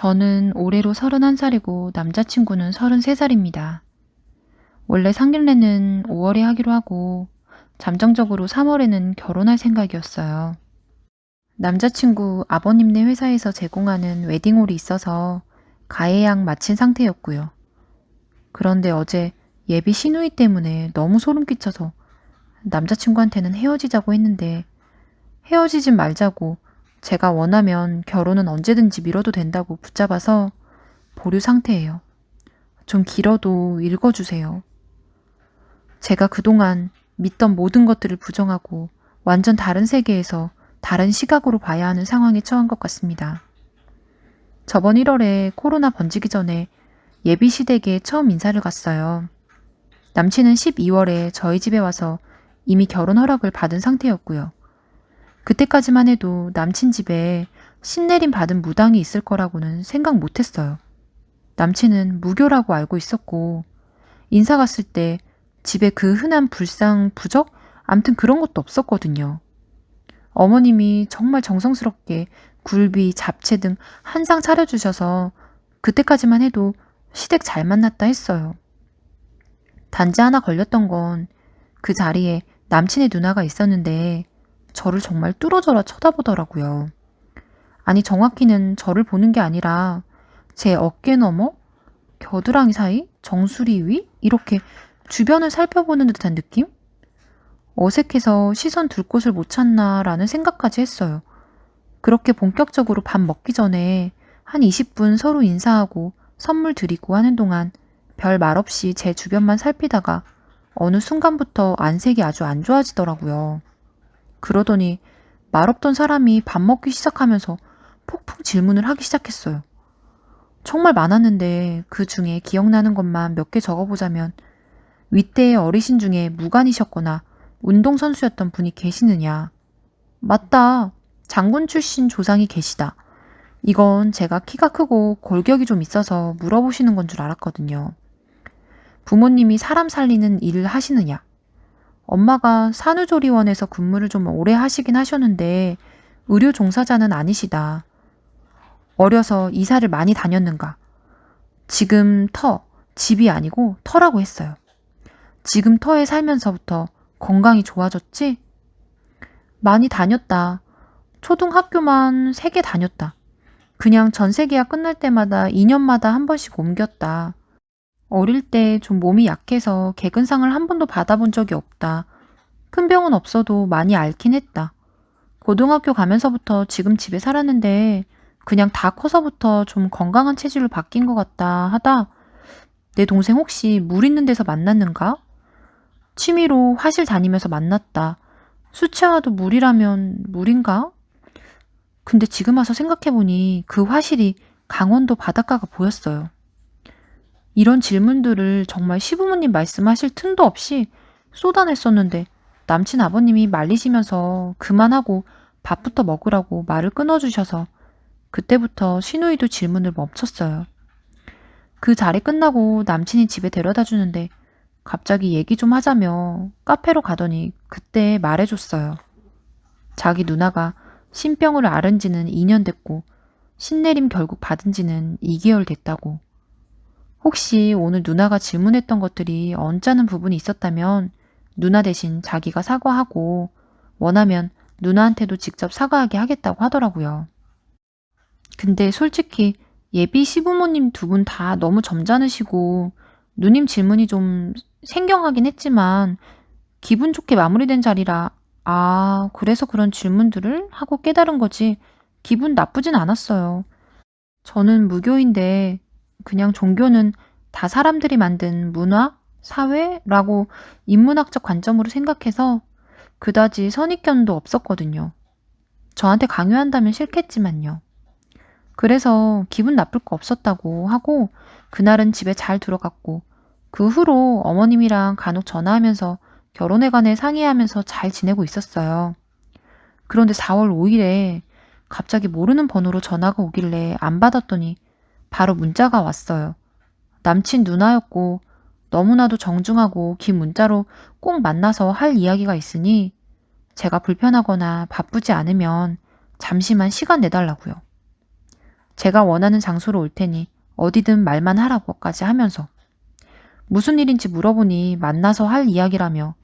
저는 올해로 31살이고 남자친구는 33살입니다. 원래 상견례는 5월에 하기로 하고 잠정적으로 3월에는 결혼할 생각이었어요. 남자친구 아버님네 회사에서 제공하는 웨딩홀이 있어서 가해약 마친 상태였고요. 그런데 어제 예비 시누이 때문에 너무 소름 끼쳐서 남자친구한테는 헤어지자고 했는데 헤어지진 말자고 제가 원하면 결혼은 언제든지 미뤄도 된다고 붙잡아서 보류 상태예요. 좀 길어도 읽어주세요. 제가 그동안 믿던 모든 것들을 부정하고 완전 다른 세계에서 다른 시각으로 봐야 하는 상황에 처한 것 같습니다. 저번 1월에 코로나 번지기 전에 예비 시댁에 처음 인사를 갔어요. 남친은 12월에 저희 집에 와서 이미 결혼 허락을 받은 상태였고요. 그때까지만 해도 남친 집에 신내림 받은 무당이 있을 거라고는 생각 못 했어요. 남친은 무교라고 알고 있었고 인사 갔을 때 집에 그 흔한 불상, 부적? 암튼 그런 것도 없었거든요. 어머님이 정말 정성스럽게 굴비, 잡채 등 한 상 차려주셔서 그때까지만 해도 시댁 잘 만났다 했어요. 단지 하나 걸렸던 건 그 자리에 남친의 누나가 있었는데 저를 정말 뚫어져라 쳐다보더라고요. 아니 정확히는 저를 보는 게 아니라 제 어깨 너머, 겨드랑이 사이, 정수리 위 이렇게 주변을 살펴보는 듯한 느낌? 어색해서 시선 둘 곳을 못 찾나라는 생각까지 했어요. 그렇게 본격적으로 밥 먹기 전에 한 20분 서로 인사하고 선물 드리고 하는 동안 별 말 없이 제 주변만 살피다가 어느 순간부터 안색이 아주 안 좋아지더라고요. 그러더니 말없던 사람이 밥 먹기 시작하면서 폭풍 질문을 하기 시작했어요. 정말 많았는데 그 중에 기억나는 것만 몇 개 적어보자면 윗대의 어르신 중에 무관이셨거나 운동선수였던 분이 계시느냐. 맞다. 장군 출신 조상이 계시다. 이건 제가 키가 크고 골격이 좀 있어서 물어보시는 건 줄 알았거든요. 부모님이 사람 살리는 일을 하시느냐. 엄마가 산후조리원에서 근무를 좀 오래 하시긴 하셨는데 의료 종사자는 아니시다. 어려서 이사를 많이 다녔는가. 지금 집이 아니고 터라고 했어요. 지금 터에 살면서부터 건강이 좋아졌지? 많이 다녔다. 초등학교만 3개 다녔다. 그냥 전세계약 끝날 때마다 2년마다 한 번씩 옮겼다. 어릴 때 좀 몸이 약해서 개근상을 한 번도 받아본 적이 없다. 큰 병은 없어도 많이 앓긴 했다. 고등학교 가면서부터 지금 집에 살았는데 그냥 다 커서부터 좀 건강한 체질로 바뀐 것 같다 하다 내 동생 혹시 물 있는 데서 만났는가? 취미로 화실 다니면서 만났다. 술 취하도 물이라면 물인가? 근데 지금 와서 생각해보니 그 화실이 강원도 바닷가가 보였어요. 이런 질문들을 정말 시부모님 말씀하실 틈도 없이 쏟아냈었는데 남친 아버님이 말리시면서 그만하고 밥부터 먹으라고 말을 끊어주셔서 그때부터 시누이도 질문을 멈췄어요. 그 자리 끝나고 남친이 집에 데려다 주는데 갑자기 얘기 좀 하자며 카페로 가더니 그때 말해줬어요. 자기 누나가 신병을 앓은 지는 2년 됐고 신내림 결국 받은 지는 2개월 됐다고. 혹시 오늘 누나가 질문했던 것들이 언짢은 부분이 있었다면 누나 대신 자기가 사과하고 원하면 누나한테도 직접 사과하게 하겠다고 하더라고요. 근데 솔직히 예비 시부모님 2분 다 너무 점잖으시고 누님 질문이 좀 생경하긴 했지만 기분 좋게 마무리된 자리라 그래서 그런 질문들을 하고 깨달은 거지 기분 나쁘진 않았어요. 저는 무교인데 그냥 종교는 다 사람들이 만든 문화, 사회라고 인문학적 관점으로 생각해서 그다지 선입견도 없었거든요. 저한테 강요한다면 싫겠지만요. 그래서 기분 나쁠 거 없었다고 하고 그날은 집에 잘 들어갔고 그 후로 어머님이랑 간혹 전화하면서 결혼에 관해 상의하면서 잘 지내고 있었어요. 그런데 4월 5일에 갑자기 모르는 번호로 전화가 오길래 안 받았더니 바로 문자가 왔어요. 남친 누나였고 너무나도 정중하고 긴 문자로 꼭 만나서 할 이야기가 있으니 제가 불편하거나 바쁘지 않으면 잠시만 시간 내달라고요. 제가 원하는 장소로 올 테니 어디든 말만 하라고까지 하면서 무슨 일인지 물어보니 만나서 할 이야기라며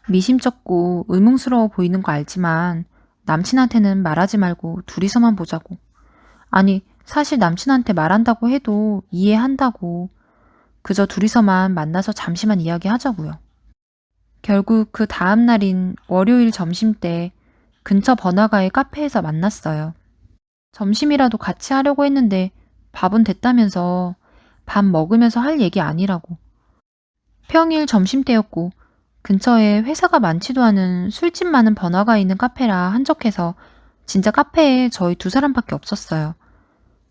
미심쩍고 의문스러워 보이는 거 알지만 남친한테는 말하지 말고 둘이서만 보자고. 아니, 사실 남친한테 말한다고 해도 이해한다고. 그저 둘이서만 만나서 잠시만 이야기하자고요. 결국 그 다음 날인 월요일 점심때 근처 번화가의 카페에서 만났어요. 점심이라도 같이 하려고 했는데 밥은 됐다면서 밥 먹으면서 할 얘기 아니라고. 평일 점심때였고 근처에 회사가 많지도 않은 술집 많은 번화가에 있는 카페라 한적해서 진짜 카페에 저희 두 사람밖에 없었어요.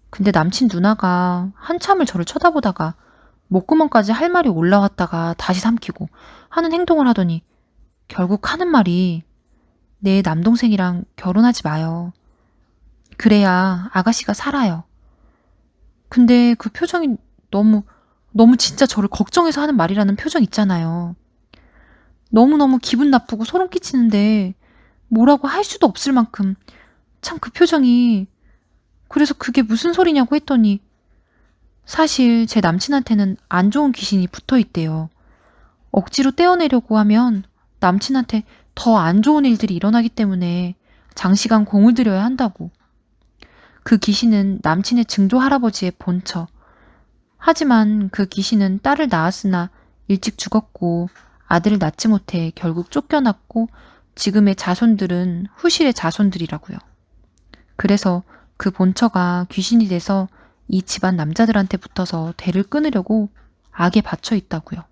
근데 남친 누나가 한참을 저를 쳐다보다가 목구멍까지 할 말이 올라왔다가 다시 삼키고 하는 행동을 하더니 결국 하는 말이 내 남동생이랑 결혼하지 마요. 그래야 아가씨가 살아요. 근데 그 표정이 너무 진짜 저를 걱정해서 하는 말이라는 표정 있잖아요. 너무너무 기분 나쁘고 소름 끼치는데 뭐라고 할 수도 없을 만큼 참 그 표정이 그래서 그게 무슨 소리냐고 했더니 사실 제 남친한테는 안 좋은 귀신이 붙어 있대요. 억지로 떼어내려고 하면 남친한테 더 안 좋은 일들이 일어나기 때문에 장시간 공을 들여야 한다고. 그 귀신은 남친의 증조 할아버지의 본처. 하지만 그 귀신은 딸을 낳았으나 일찍 죽었고 아들을 낳지 못해 결국 쫓겨났고 지금의 자손들은 후실의 자손들이라고요. 그래서 그 본처가 귀신이 돼서 이 집안 남자들한테 붙어서 대를 끊으려고 악에 받쳐 있다고요.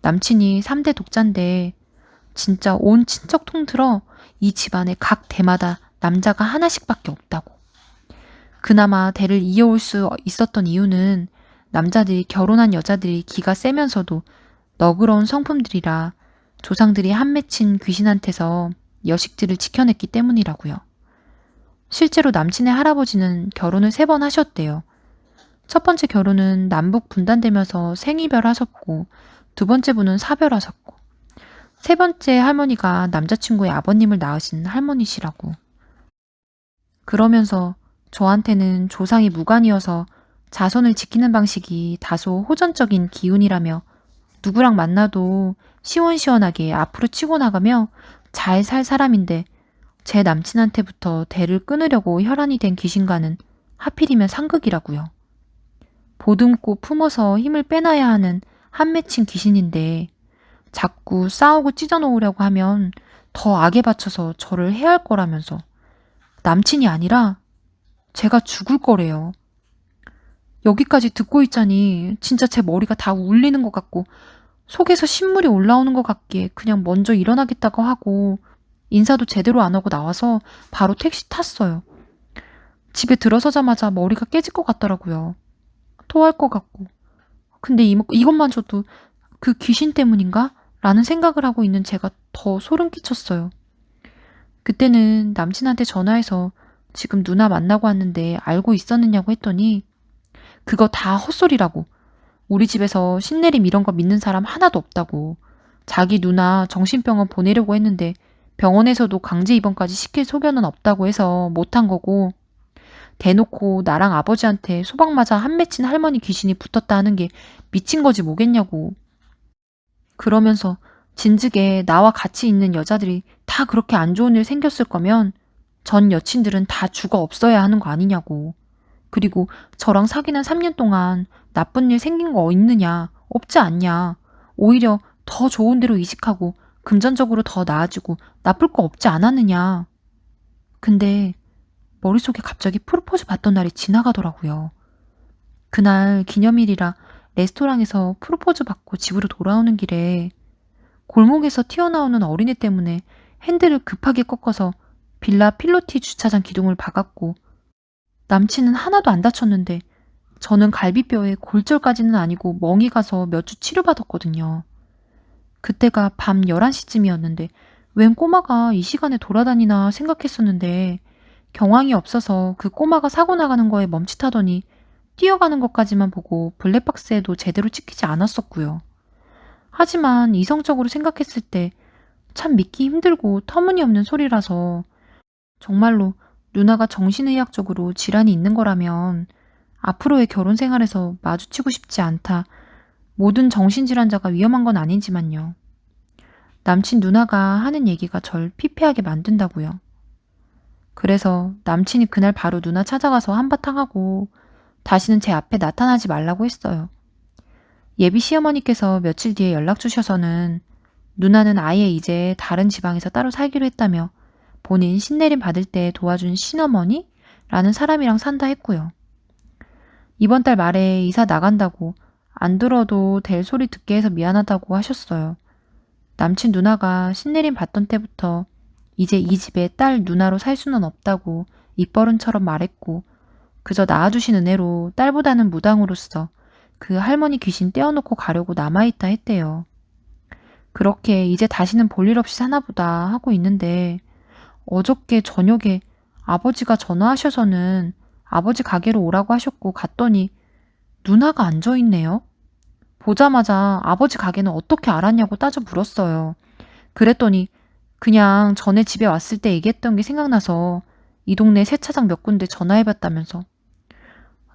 남친이 3대 독자인데 진짜 온 친척 통틀어 이 집안의 각 대마다 남자가 하나씩밖에 없다고. 그나마 대를 이어올 수 있었던 이유는 남자들이 결혼한 여자들이 기가 세면서도 너그러운 성품들이라 조상들이 한 맺힌 귀신한테서 여식들을 지켜냈기 때문이라고요. 실제로 남친의 할아버지는 결혼을 3번 하셨대요. 첫 번째 결혼은 남북 분단되면서 생이별하셨고 두 번째 분은 사별하셨고 세 번째 할머니가 남자친구의 아버님을 낳으신 할머니시라고. 그러면서 저한테는 조상이 무관이어서 자손을 지키는 방식이 다소 호전적인 기운이라며 누구랑 만나도 시원시원하게 앞으로 치고 나가며 잘 살 사람인데 제 남친한테부터 대를 끊으려고 혈안이 된 귀신과는 하필이면 상극이라고요. 보듬고 품어서 힘을 빼놔야 하는 한 맺힌 귀신인데 자꾸 싸우고 찢어놓으려고 하면 더 악에 받쳐서 저를 해할 거라면서 남친이 아니라 제가 죽을 거래요. 여기까지 듣고 있자니 진짜 제 머리가 다 울리는 것 같고 속에서 신물이 올라오는 것 같기에 그냥 먼저 일어나겠다고 하고 인사도 제대로 안 하고 나와서 바로 택시 탔어요. 집에 들어서자마자 머리가 깨질 것 같더라고요. 토할 것 같고. 근데 이것마저도 그 귀신 때문인가? 라는 생각을 하고 있는 제가 더 소름 끼쳤어요. 그때는 남친한테 전화해서 지금 누나 만나고 왔는데 알고 있었느냐고 했더니 그거 다 헛소리라고. 우리 집에서 신내림 이런 거 믿는 사람 하나도 없다고. 자기 누나 정신병원 보내려고 했는데 병원에서도 강제 입원까지 시킬 소견은 없다고 해서 못한 거고 대놓고 나랑 아버지한테 소방 맞아 한 맺힌 할머니 귀신이 붙었다 하는 게 미친 거지 뭐겠냐고. 그러면서 진즉에 나와 같이 있는 여자들이 다 그렇게 안 좋은 일 생겼을 거면 전 여친들은 다 죽어 없어야 하는 거 아니냐고. 그리고 저랑 사귀는 3년 동안 나쁜 일 생긴 거 있느냐, 없지 않냐. 오히려 더 좋은 데로 이직하고 금전적으로 더 나아지고 나쁠 거 없지 않았느냐. 근데 머릿속에 갑자기 프로포즈 받던 날이 지나가더라고요. 그날 기념일이라 레스토랑에서 프로포즈 받고 집으로 돌아오는 길에 골목에서 튀어나오는 어린애 때문에 핸들을 급하게 꺾어서 빌라 필로티 주차장 기둥을 박았고 남친은 하나도 안 다쳤는데 저는 갈비뼈에 골절까지는 아니고 멍이 가서 몇 주 치료받았거든요. 그때가 밤 11시쯤이었는데 웬 꼬마가 이 시간에 돌아다니나 생각했었는데 경황이 없어서 그 꼬마가 사고 나가는 거에 멈칫하더니 뛰어가는 것까지만 보고 블랙박스에도 제대로 찍히지 않았었고요. 하지만 이성적으로 생각했을 때 참 믿기 힘들고 터무니없는 소리라서 정말로 누나가 정신의학적으로 질환이 있는 거라면 앞으로의 결혼 생활에서 마주치고 싶지 않다. 모든 정신질환자가 위험한 건 아니지만요. 남친 누나가 하는 얘기가 절 피폐하게 만든다고요. 그래서 남친이 그날 바로 누나 찾아가서 한바탕 하고 다시는 제 앞에 나타나지 말라고 했어요. 예비 시어머니께서 며칠 뒤에 연락 주셔서는 누나는 아예 이제 다른 지방에서 따로 살기로 했다며 본인 신내림 받을 때 도와준 신어머니라는 사람이랑 산다 했고요. 이번 달 말에 이사 나간다고 안 들어도 될 소리 듣게 해서 미안하다고 하셨어요. 남친 누나가 신내림 받던 때부터 이제 이 집에 딸 누나로 살 수는 없다고 입버릇처럼 말했고 그저 낳아주신 은혜로 딸보다는 무당으로서 그 할머니 귀신 떼어놓고 가려고 남아있다 했대요. 그렇게 이제 다시는 볼일 없이 사나보다 하고 있는데 어저께 저녁에 아버지가 전화하셔서는 아버지 가게로 오라고 하셨고 갔더니 누나가 앉아있네요. 보자마자 아버지 가게는 어떻게 알았냐고 따져 물었어요. 그랬더니 그냥 전에 집에 왔을 때 얘기했던 게 생각나서 이 동네 세차장 몇 군데 전화해봤다면서.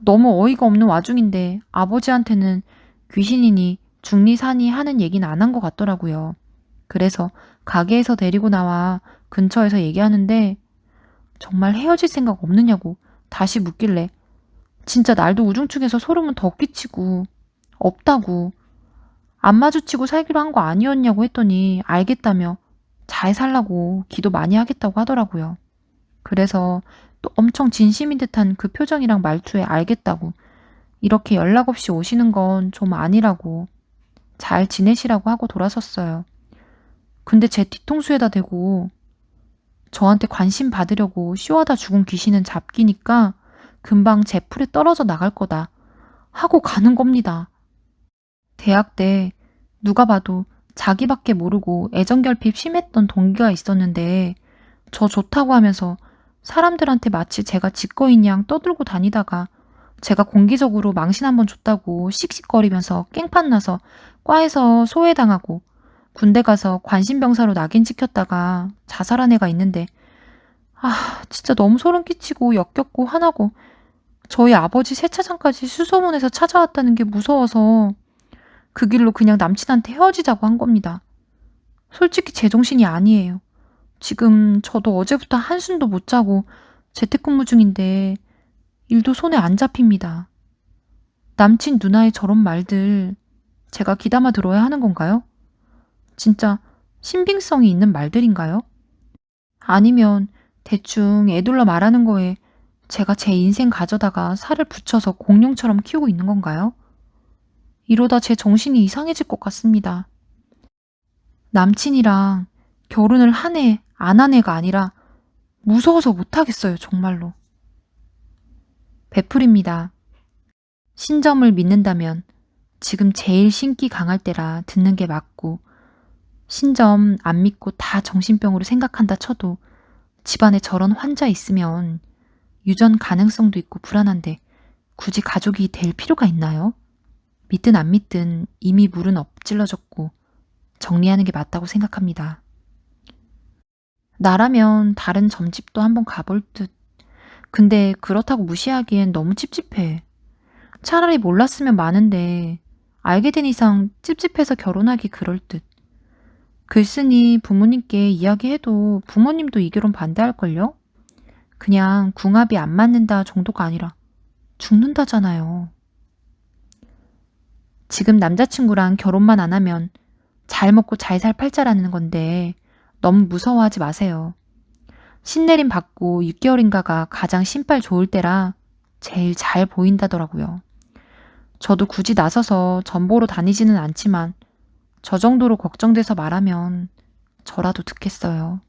너무 어이가 없는 와중인데 아버지한테는 귀신이니 중리사니 하는 얘기는 안 한 것 같더라고요. 그래서 가게에서 데리고 나와 근처에서 얘기하는데 정말 헤어질 생각 없느냐고 다시 묻길래 진짜 날도 우중충해서 소름은 더 끼치고 없다고 안 마주치고 살기로 한 거 아니었냐고 했더니 알겠다며 잘 살라고 기도 많이 하겠다고 하더라고요. 그래서 또 엄청 진심인 듯한 그 표정이랑 말투에 알겠다고 이렇게 연락 없이 오시는 건 좀 아니라고 잘 지내시라고 하고 돌아섰어요. 근데 제 뒤통수에다 대고 저한테 관심 받으려고 쇼하다 죽은 귀신은 잡기니까 금방 제 풀에 떨어져 나갈 거다 하고 가는 겁니다. 대학 때 누가 봐도 자기밖에 모르고 애정결핍 심했던 동기가 있었는데 저 좋다고 하면서 사람들한테 마치 제가 지꺼인 양 떠들고 다니다가 제가 공개적으로 망신 한번 줬다고 씩씩거리면서 깽판 나서 과에서 소외당하고 군대 가서 관심병사로 낙인 찍혔다가 자살한 애가 있는데 진짜 너무 소름 끼치고 역겹고 화나고 저희 아버지 세차장까지 수소문해서 찾아왔다는 게 무서워서 그 길로 그냥 남친한테 헤어지자고 한 겁니다. 솔직히 제정신이 아니에요. 지금 저도 어제부터 한숨도 못 자고 재택근무 중인데 일도 손에 안 잡힙니다. 남친 누나의 저런 말들 제가 귀담아 들어야 하는 건가요? 진짜 신빙성이 있는 말들인가요? 아니면 대충 애둘러 말하는 거에 제가 제 인생 가져다가 살을 붙여서 공룡처럼 키우고 있는 건가요? 이러다 제 정신이 이상해질 것 같습니다. 남친이랑 결혼을 한 애, 안 한 애가 아니라 무서워서 못하겠어요, 정말로. 베풀입니다. 신점을 믿는다면 지금 제일 신기 강할 때라 듣는 게 맞고 신점 안 믿고 다 정신병으로 생각한다 쳐도 집안에 저런 환자 있으면 유전 가능성도 있고 불안한데 굳이 가족이 될 필요가 있나요? 믿든 안 믿든 이미 물은 엎질러졌고 정리하는 게 맞다고 생각합니다. 나라면 다른 점집도 한번 가볼 듯. 근데 그렇다고 무시하기엔 너무 찝찝해. 차라리 몰랐으면 많은데 알게 된 이상 찝찝해서 결혼하기 그럴 듯. 글쓰니 부모님께 이야기해도 부모님도 이 결혼 반대할걸요? 그냥 궁합이 안 맞는다 정도가 아니라 죽는다잖아요. 지금 남자친구랑 결혼만 안 하면 잘 먹고 잘 살 팔자라는 건데 너무 무서워하지 마세요. 신내림 받고 6개월인가가 가장 신발 좋을 때라 제일 잘 보인다더라고요. 저도 굳이 나서서 전보로 다니지는 않지만 저 정도로 걱정돼서 말하면 저라도 듣겠어요.